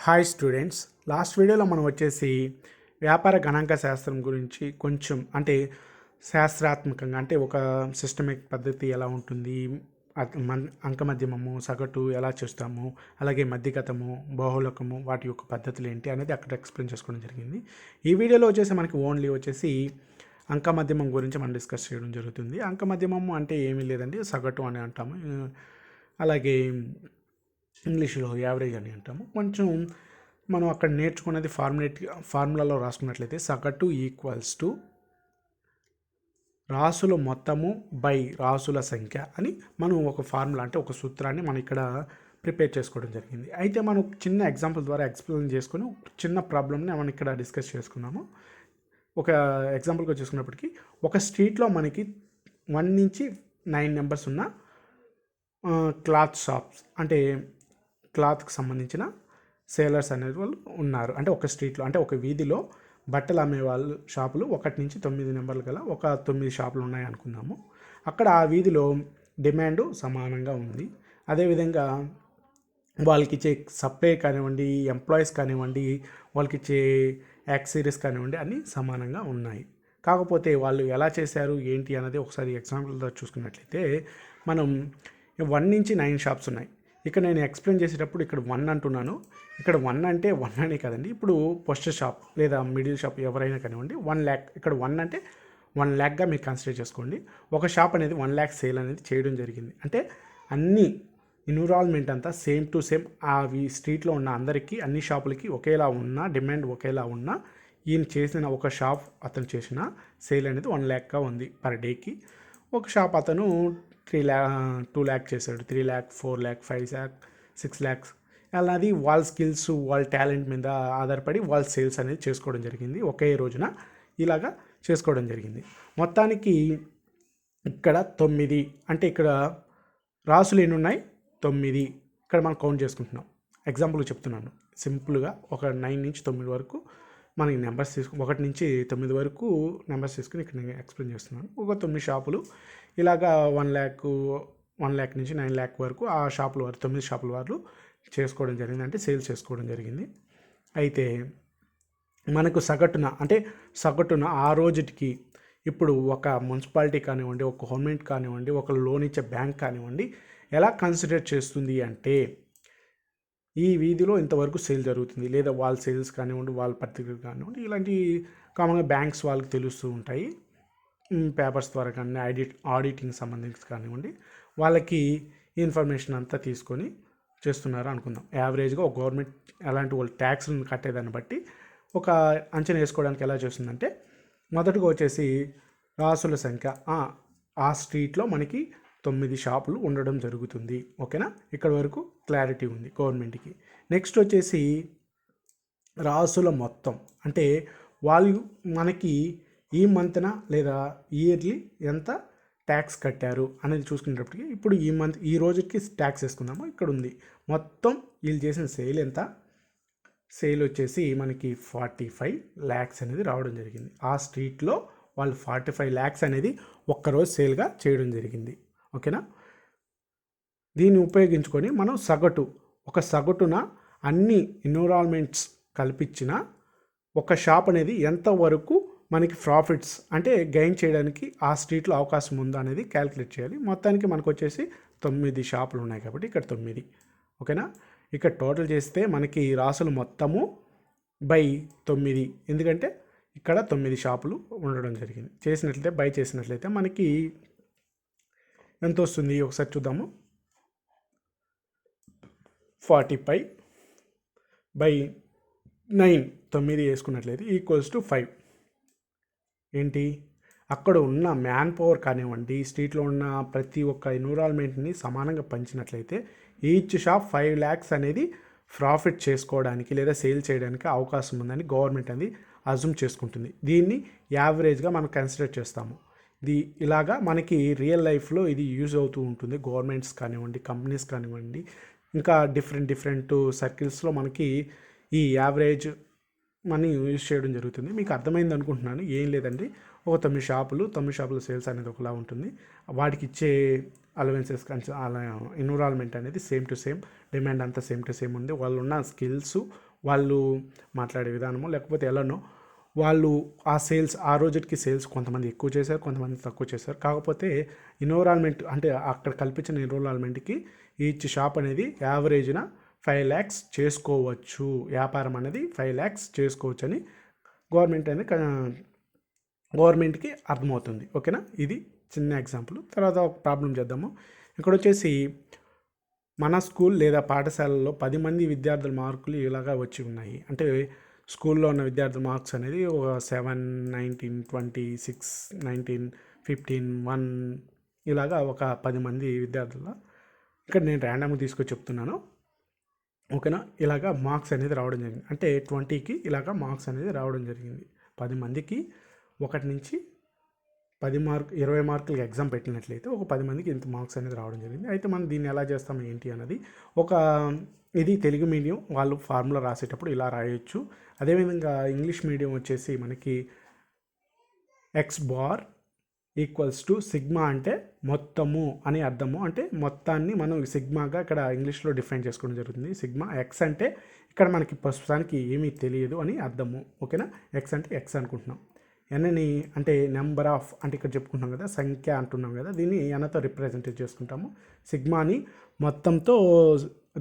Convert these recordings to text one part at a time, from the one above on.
Hi students, last వీడియోలో మనం వచ్చేసి వ్యాపార గణాంక శాస్త్రం గురించి కొంచెం అంటే శాస్త్రాత్మకంగా అంటే ఒక సిస్టమిక్ పద్ధతి ఎలా ఉంటుంది, అంకమధ్యమము, సగటు ఎలా చేస్తాము, అలాగే మధ్యగతము, బహుళకము వాటి యొక్క పద్ధతులు ఏంటి అనేది అక్కడ ఎక్స్ప్లెయిన్ చేసుకోవడం జరిగింది. ఈ వీడియోలో వచ్చేసి మనకి ఓన్లీ వచ్చేసి అంకమధ్యమం గురించి మనం డిస్కస్ చేయడం జరుగుతుంది. అంకమధ్యమము అంటే ఏమీ లేదండి, సగటు అని అంటాము. అలాగే ఇంగ్లీష్లో యావరేజ్ అని అంటాము. కొంచెం మనం అక్కడ నేర్చుకునేది ఫార్ములాలో రాసుకున్నట్లయితే సగటు ఈక్వల్స్ టు రాసుల మొత్తము బై రాసుల సంఖ్య అని మనం ఒక ఫార్ములా అంటే ఒక సూత్రాన్ని మనం ఇక్కడ ప్రిపేర్ చేసుకోవడం జరిగింది. అయితే మనం చిన్న ఎగ్జాంపుల్ ద్వారా ఎక్స్ప్లెయిన్ చేసుకొని చిన్న ప్రాబ్లమ్ని మనం ఇక్కడ డిస్కస్ చేసుకున్నాము. ఒక ఎగ్జాంపుల్గా వచ్చేసుకున్నప్పటికీ ఒక స్ట్రీట్లో మనకి 1 నుంచి 9 నెంబర్స్ ఉన్న క్లాత్ షాప్స్ అంటే క్లాత్కి సంబంధించిన సేలర్స్ అనేది వాళ్ళు ఉన్నారు. అంటే ఒక స్ట్రీట్లో అంటే ఒక వీధిలో బట్టలు అమ్మే వాళ్ళు షాపులు 1 నుంచి 9 నెంబర్లు గల ఒక 9 షాపులు ఉన్నాయి అనుకుందాము. అక్కడ ఆ వీధిలో డిమాండ్ సమానంగా ఉంది. అదేవిధంగా వాళ్ళకి ఇచ్చే సప్లై కానివ్వండి, ఎంప్లాయీస్ కానివ్వండి, వాళ్ళకి ఇచ్చే యాక్సెసరీస్ కానివ్వండి అన్నీ సమానంగా ఉన్నాయి. కాకపోతే వాళ్ళు ఎలా చేశారు ఏంటి అనేది ఒకసారి ఎగ్జాంపుల్తో చూసుకున్నట్లయితే మనం 1 నుంచి 9 షాప్స్ ఉన్నాయి. ఇక్కడ నేను ఎక్స్ప్లెయిన్ చేసేటప్పుడు ఇక్కడ 1 అంటున్నాను. ఇక్కడ 1 అంటే 1 అనే కదండి. ఇప్పుడు ఫస్ట్ షాప్ లేదా మిడిల్ షాప్ ఎవరైనా కానివ్వండి 1 lakh, ఇక్కడ 1 అంటే 1 lakh మీరు కన్సిడర్ చేసుకోండి. ఒక షాప్ అనేది 1 lakh సేల్ అనేది చేయడం జరిగింది. అంటే అన్ని ఎన్విరాన్మెంట్ అంతా సేమ్ టు సేమ్ ఆ స్ట్రీట్లో ఉన్న అందరికీ అన్ని షాపులకి ఒకేలా ఉన్నా, డిమాండ్ ఒకేలా ఉన్నా, ఈయన చేసిన ఒక షాప్ అతను చేసిన సేల్ అనేది 1 lakh ఉంది పర్ డేకి. ఒక షాప్ అతను 2 lakh చేశాడు, 3 lakh, 4 lakh, 5 lakh, 6 lakhs అలాది వాళ్ళ స్కిల్స్, వాళ్ళ టాలెంట్ మీద ఆధారపడి వాళ్ళ సేల్స్ అనేది చేసుకోవడం జరిగింది. ఒకే రోజున ఇలాగా చేసుకోవడం జరిగింది. మొత్తానికి ఇక్కడ 9 అంటే ఇక్కడ రాసులు ఎన్ని ఉన్నాయి 9. ఇక్కడ మనం కౌంట్ చేసుకుంటున్నాం. ఎగ్జాంపుల్గా చెప్తున్నాను సింపుల్గా. ఒక 9 నుంచి 9 వరకు మనకి నెంబర్స్ తీసుకుని 1 నుంచి 9 వరకు నెంబర్స్ తీసుకుని ఇక్కడ నేను ఎక్స్ప్లెయిన్ చేస్తున్నాను. ఒక 9 షాపులు ఇలాగా 1 lakh నుంచి 9 lakh వరకు ఆ షాపుల వారు 9 షాపుల వారు చేసుకోవడం జరిగింది, అంటే సేల్స్ చేసుకోవడం జరిగింది. అయితే మనకు సగటున ఆ రోజుకి ఇప్పుడు ఒక మున్సిపాలిటీ కానివ్వండి, ఒక గవర్నమెంట్ కానివ్వండి, ఒక లోన్ ఇచ్చే బ్యాంక్ కానివ్వండి ఎలా కన్సిడర్ చేస్తుంది అంటే ఈ వీధిలో ఇంతవరకు సేల్ జరుగుతుంది, లేదా వాళ్ళ సేల్స్ కానివ్వండి, వాళ్ళ పత్రికలు కానివ్వండి, ఇలాంటి కామన్గా బ్యాంక్స్ వాళ్ళకి తెలుస్తూ ఉంటాయి. పేపర్స్ ద్వారా కానీ ఆడిటింగ్ సంబంధించి కానివ్వండి, వాళ్ళకి ఇన్ఫర్మేషన్ అంతా తీసుకొని చేస్తున్నారు అనుకుందాం. యావరేజ్గా ఒక గవర్నమెంట్ అలాంటి వాళ్ళు ట్యాక్స్లను కట్టేదాన్ని బట్టి ఒక అంచనా వేసుకోవడానికి ఎలా చేస్తుందంటే మొదటగా వచ్చేసి రాసుల సంఖ్య ఆ స్ట్రీట్లో మనకి 9 షాపులు ఉండడం జరుగుతుంది. ఓకేనా, ఇక్కడ వరకు క్లారిటీ ఉంది గవర్నమెంట్కి. నెక్స్ట్ వచ్చేసి రాసుల మొత్తం అంటే వాళ్ళు మనకి ఈ మంత్న లేదా ఇయర్లీ ఎంత ట్యాక్స్ కట్టారు అనేది చూసుకునేటప్పటికి ఇప్పుడు ఈ రోజుకి ట్యాక్స్ వేసుకుందాము. ఇక్కడ ఉంది మొత్తం వీళ్ళు చేసిన సేల్ ఎంత, సేల్ వచ్చేసి మనకి 45 lakhs అనేది రావడం జరిగింది. ఆ స్ట్రీట్లో వాళ్ళు 45 lakhs అనేది ఒక్కరోజు సేల్గా చేయడం జరిగింది. ఓకేనా, దీన్ని ఉపయోగించుకొని మనం సగటున అన్ని ఎన్విరాన్మెంట్స్ కల్పించిన ఒక షాప్ అనేది ఎంతవరకు మనకి ప్రాఫిట్స్ అంటే గెయిన్ చేయడానికి ఆ స్ట్రీట్లో అవకాశం ఉందా అనేది క్యాలిక్యులేట్ చేయాలి. మొత్తానికి మనకు వచ్చేసి 9 షాపులు ఉన్నాయి కాబట్టి ఇక్కడ 9. ఓకేనా, ఇక్కడ టోటల్ చేస్తే మనకి రాసులు మొత్తము బై 9, ఎందుకంటే ఇక్కడ 9 షాపులు ఉండడం జరిగింది. చేసినట్లయితే మనకి ఎంత వస్తుంది ఒకసారి చూద్దాము. 45 by 9 9 వేసుకున్నట్లయితే ఈక్వల్స్ టు 5. ఏంటి, అక్కడ ఉన్న మ్యాన్ పవర్ కానివ్వండి, స్ట్రీట్లో ఉన్న ప్రతి ఒక్క ఎన్విరాన్మెంట్ని సమానంగా పంచినట్లయితే ఈచ్ షాప్ 5 lakhs అనేది ప్రాఫిట్ చేసుకోవడానికి లేదా సేల్ చేయడానికి అవకాశం ఉందని గవర్నమెంట్ అనేది అజ్యూమ్ చేసుకుంటుంది. దీన్ని యావరేజ్గా మనం కన్సిడర్ చేస్తాము. ఇలాగా మనకి రియల్ లైఫ్లో ఇది యూజ్ అవుతూ ఉంటుంది. గవర్నమెంట్స్ కానివ్వండి, కంపెనీస్ కానివ్వండి, ఇంకా డిఫరెంట్ సర్కిల్స్లో మనకి ఈ యావరేజ్ మనీ యూజ్ చేయడం జరుగుతుంది. మీకు అర్థమైంది అనుకుంటున్నాను. ఏం లేదండి, ఒక 9 షాపుల సేల్స్ అనేది ఒకలా ఉంటుంది. వాటికి ఇచ్చే అలవెన్సెస్ అలా ఎన్విరాన్మెంట్ అనేది సేమ్ టు సేమ్, డిమాండ్ అంతా సేమ్ టు సేమ్ ఉంది. వాళ్ళు ఉన్న స్కిల్స్, వాళ్ళు మాట్లాడే విధానము లేకపోతే ఎలానో వాళ్ళు ఆ సేల్స్ ఆ రోజుకి సేల్స్ కొంతమంది ఎక్కువ చేశారు, కొంతమంది తక్కువ చేశారు. కాకపోతే ఎన్విరాన్మెంట్ అంటే అక్కడ కల్పించిన ఎన్విరాన్మెంట్కి ఈచ్ షాప్ అనేది యావరేజ్న 5 lakhs చేసుకోవచ్చు, వ్యాపారం అనేది 5 lakhs చేసుకోవచ్చు అని గవర్నమెంట్కి అర్థమవుతుంది. ఓకేనా, ఇది చిన్న ఎగ్జాంపుల్. తర్వాత ఒక ప్రాబ్లం చేద్దాము. ఇక్కడ వచ్చేసి మన స్కూల్ లేదా పాఠశాలలో 10 మంది విద్యార్థుల మార్కులు ఇలాగా వచ్చి ఉన్నాయి. అంటే స్కూల్లో ఉన్న విద్యార్థుల మార్క్స్ అనేది ఒక 7, 19, 20, 6, 19, 15, 1 ఇలాగా ఒక 10 మంది విద్యార్థుల ఇక్కడ నేను ర్యాండమ్గా తీసుకొచ్చి చెప్తున్నాను. ఓకేనా, ఇలాగా మార్క్స్ అనేది రావడం జరిగింది. అంటే 20కి ఇలాగా మార్క్స్ అనేది రావడం జరిగింది. 10 మందికి 1 నుంచి 20 మార్కులకి ఎగ్జామ్ పెట్టినట్లయితే ఒక 10 మందికి ఇంత మార్క్స్ అనేది రావడం జరిగింది. అయితే మనం దీన్ని ఎలా చేస్తాం ఏంటి అన్నది ఇది తెలుగు మీడియం వాళ్ళు ఫార్ములా రాసేటప్పుడు ఇలా రాయొచ్చు. అదేవిధంగా ఇంగ్లీష్ మీడియం వచ్చేసి మనకి 𝑥∗ సిగ్మా అంటే మొత్తము అని అర్థము. అంటే మొత్తాన్ని మనం సిగ్మాగా ఇక్కడ ఇంగ్లీష్లో డిఫైన్ చేసుకోవడం జరుగుతుంది. సిగ్మా. ఎక్స్ అంటే ఇక్కడ మనకి ప్రస్తుతానికి ఏమీ తెలియదు అని అర్థము. ఓకేనా, ఎక్స్ అంటే ఎక్స్ అనుకుంటున్నాం. ఎన్ని అంటే నెంబర్ ఆఫ్ అంటే ఇక్కడ చెప్పుకుంటాం కదా, సంఖ్య అంటున్నాం కదా, దీన్ని ఎనతో రిప్రజెంటేట్ చేసుకుంటాము. సిగ్మాని మొత్తంతో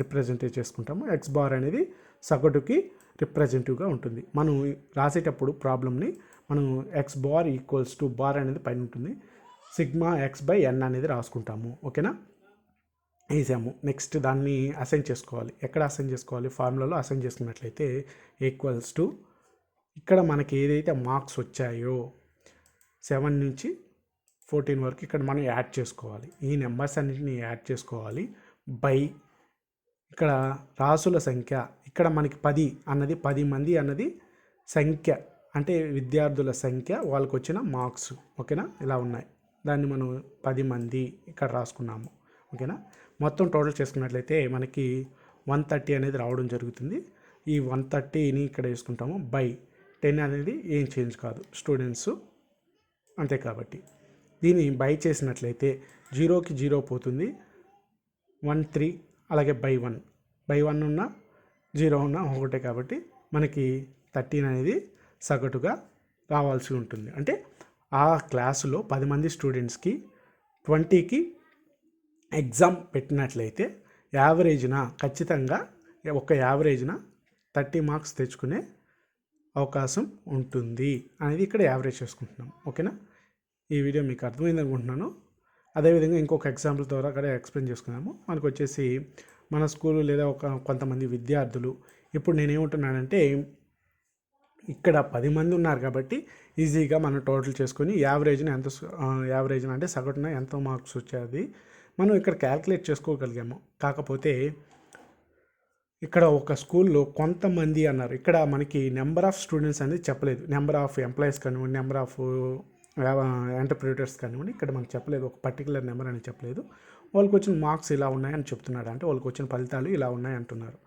రిప్రజెంటేట్ చేసుకుంటాము. 𝑥∗ అనేది సగటుకి రిప్రజెంటివ్గా ఉంటుంది. మనం రాసేటప్పుడు ప్రాబ్లమ్ని మనం 𝑥∗ బార్ అనేది పైన ఉంటుంది, సిగ్మా x/n అనేది రాసుకుంటాము. ఓకేనా, వేసాము. నెక్స్ట్ దాన్ని అసైన్ చేసుకోవాలి. ఎక్కడ అసైన్ చేసుకోవాలి? ఫార్ములాలో అసైన్ చేసుకున్నట్లయితే = ఇక్కడ మనకి ఏదైతే మార్క్స్ వచ్చాయో 7 నుంచి 14 వరకు ఇక్కడ మనం యాడ్ చేసుకోవాలి. ఈ నెంబర్స్ అన్నింటినీ యాడ్ చేసుకోవాలి బై ఇక్కడ రాసుల సంఖ్య. ఇక్కడ మనకి 10 అన్నది 10 మంది అన్నది సంఖ్య, అంటే విద్యార్థుల సంఖ్య, వాళ్ళకు వచ్చిన మార్క్స్. ఓకేనా, ఇలా ఉన్నాయి. దాన్ని మనం 10 మంది ఇక్కడ రాసుకున్నాము. ఓకేనా, మొత్తం టోటల్ చేసుకున్నట్లయితే మనకి 130 అనేది రావడం జరుగుతుంది. ఈ 130ని ఇక్కడ వేసుకుంటాము బై 10 అనేది ఏం చేంజ్ కాదు, స్టూడెంట్స్ అంతే. కాబట్టి దీన్ని బై చేసినట్లయితే 0కి 0 పోతుంది, 1 3 అలాగే బై 1 ఉన్న 0 ఉన్న ఒకటే. కాబట్టి మనకి 13 అనేది సగటుగా రావాల్సి ఉంటుంది. అంటే ఆ క్లాసులో 10 మంది స్టూడెంట్స్కి 20కి ఎగ్జామ్ పెట్టినట్లయితే యావరేజ్న ఖచ్చితంగా ఒక యావరేజ్న 30 మార్క్స్ తెచ్చుకునే అవకాశం ఉంటుంది అనేది ఇక్కడ యావరేజ్ చేసుకుంటున్నాం. ఓకేనా, ఈ వీడియో మీకు అర్థమైంది అనుకుంటున్నాను. అదేవిధంగా ఇంకొక ఎగ్జాంపుల్ ద్వారా అక్కడ ఎక్స్ప్లెయిన్ చేసుకున్నాము. మనకు వచ్చేసి మన స్కూలు లేదా కొంతమంది విద్యార్థులు. ఇప్పుడు నేనేమంటున్నానంటే ఇక్కడ 10 మంది ఉన్నారు కాబట్టి ఈజీగా మనం టోటల్ చేసుకొని యావరేజ్ని అంటే సగటున ఎంత మార్క్స్ వచ్చేది మనం ఇక్కడ క్యాల్కులేట్ చేసుకోగలిగాము. కాకపోతే ఇక్కడ ఒక స్కూల్లో కొంతమంది అన్నారు. ఇక్కడ మనకి నెంబర్ ఆఫ్ స్టూడెంట్స్ అనేది చెప్పలేదు. నెంబర్ ఆఫ్ ఎంప్లాయీస్ కానివ్వండి, నెంబర్ ఆఫ్ ఎంటర్ప్రినర్స్ కానివ్వండి, ఇక్కడ మనకు చెప్పలేదు. ఒక పర్టికులర్ నెంబర్ అని చెప్పలేదు. వాళ్ళకి వచ్చిన మార్క్స్ ఇలా ఉన్నాయని చెప్తున్నాడు. అంటే వాళ్ళకి వచ్చిన ఫలితాలు ఇలా ఉన్నాయి అంటున్నారు.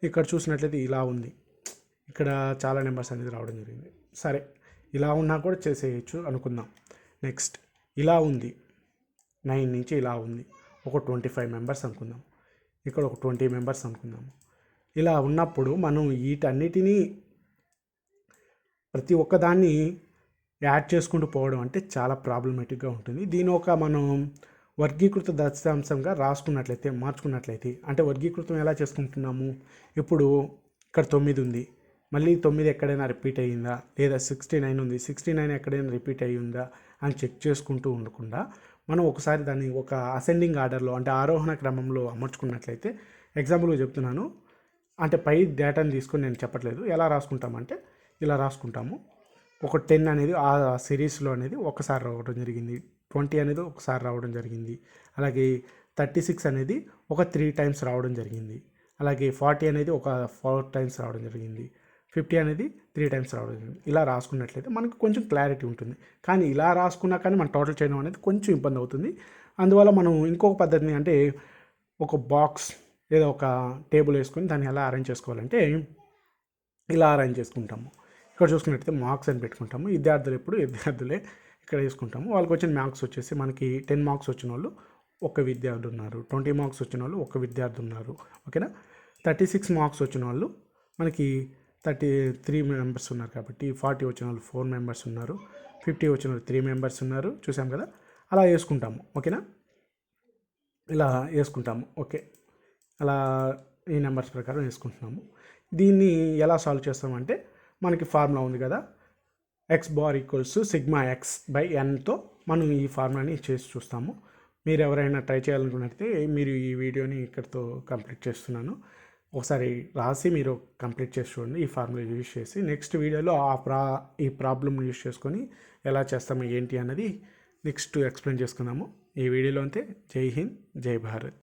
ఇక్కడ చూసినట్లయితే ఇలా ఉంది. ఇక్కడ చాలా నెంబర్స్ అనేది రావడం జరిగింది. సరే, ఇలా ఉన్నా కూడా చేసేయచ్చు అనుకుందాం. నెక్స్ట్ ఇలా ఉంది, 9 నుంచి ఇలా ఉంది, ఒక 25 మెంబర్స్ అనుకుందాం. ఇక్కడ ఒక 20 మెంబర్స్ అనుకుందాము. ఇలా ఉన్నప్పుడు మనం వీటన్నిటినీ ప్రతి ఒక్కదాన్ని యాడ్ చేసుకుంటూ పోవడం అంటే చాలా ప్రాబ్లమేటిక్గా ఉంటుంది. దీని ఒక మనం వర్గీకృత దశాంశంగా మార్చుకున్నట్లయితే అంటే వర్గీకృతం ఎలా చేసుకుంటున్నాము? ఇప్పుడు ఇక్కడ 9 ఉంది, మళ్ళీ 9 ఎక్కడైనా రిపీట్ అయ్యిందా, లేదా 69 ఉంది, 69 ఎక్కడైనా రిపీట్ అయ్యిందా అని చెక్ చేసుకుంటూ ఉండకుండా మనం ఒకసారి దాన్ని ఒక అసెండింగ్ ఆర్డర్లో అంటే ఆరోహణ క్రమంలో అమర్చుకున్నట్లయితే, ఎగ్జాంపుల్గా చెప్తున్నాను, అంటే పై డేటాని తీసుకొని నేను చెప్పట్లేదు, ఎలా రాసుకుంటామంటే ఇలా రాసుకుంటాము. ఒక 10 అనేది ఆ సిరీస్లో అనేది ఒకసారి రావడం జరిగింది, 20 అనేది ఒకసారి రావడం జరిగింది, అలాగే 36 అనేది ఒక 3 టైమ్స్ రావడం జరిగింది, అలాగే 40 అనేది ఒక 4 టైమ్స్ రావడం జరిగింది, 50 అనేది 3 టైమ్స్ రావడం జరిగింది. ఇలా రాసుకున్నట్లయితే మనకు కొంచెం క్లారిటీ ఉంటుంది. కానీ ఇలా రాసుకున్నా కానీ మనం టోటల్ చేయడం అనేది కొంచెం ఇబ్బంది అవుతుంది. అందువల్ల మనం ఇంకొక పద్ధతిని అంటే ఒక బాక్స్ లేదా ఒక టేబుల్ వేసుకొని దాన్ని ఎలా అరేంజ్ చేసుకోవాలంటే ఇలా అరేంజ్ చేసుకుంటాము. ఇక్కడ చూసుకున్నట్లయితే మార్క్స్ అని పెట్టుకుంటాము. విద్యార్థులే ఇక్కడ వేసుకుంటాము. వాళ్ళకి వచ్చిన మార్క్స్ వచ్చేసి మనకి 10 మార్క్స్ వచ్చిన వాళ్ళు ఒక విద్యార్థి ఉన్నారు, 20 మార్క్స్ వచ్చిన వాళ్ళు ఒక విద్యార్థి ఉన్నారు. ఓకేనా, 36 మార్క్స్ వచ్చిన వాళ్ళు మనకి 33 మెంబర్స్ ఉన్నారు కాబట్టి 40 వచ్చిన వాళ్ళు 4 మెంబర్స్ ఉన్నారు, 50 వచ్చిన వాళ్ళు 3 మెంబర్స్ ఉన్నారు. చూసాం కదా, అలా వేసుకుంటాము. ఓకేనా, ఇలా వేసుకుంటాము. ఓకే, అలా ఈ నెంబర్స్ ప్రకారం వేసుకుంటున్నాము. దీన్ని ఎలా సాల్వ్ చేస్తామంటే మనకి ఫార్ములా ఉంది కదా, 𝑥̄ ∑𝑥/n మనం ఈ ఫార్ములాని చేసి చూస్తాము. మీరు ఎవరైనా ట్రై చేయాలనుకున్నట్లయితే మీరు ఈ వీడియోని ఇక్కడితో కంప్లీట్ చేస్తున్నాను. ఒకసారి రాసి మీరు కంప్లీట్ చేసి చూడండి ఈ ఫార్ములా యూజ్ చేసి. నెక్స్ట్ వీడియోలో ఈ ప్రాబ్లమ్ యూజ్ చేసుకొని ఎలా చేస్తాము ఏంటి అన్నది నెక్స్ట్ ఎక్స్ప్లెయిన్ చేసుకుందాము. ఈ వీడియోలో అంతే. జై హింద్, జై భారత్.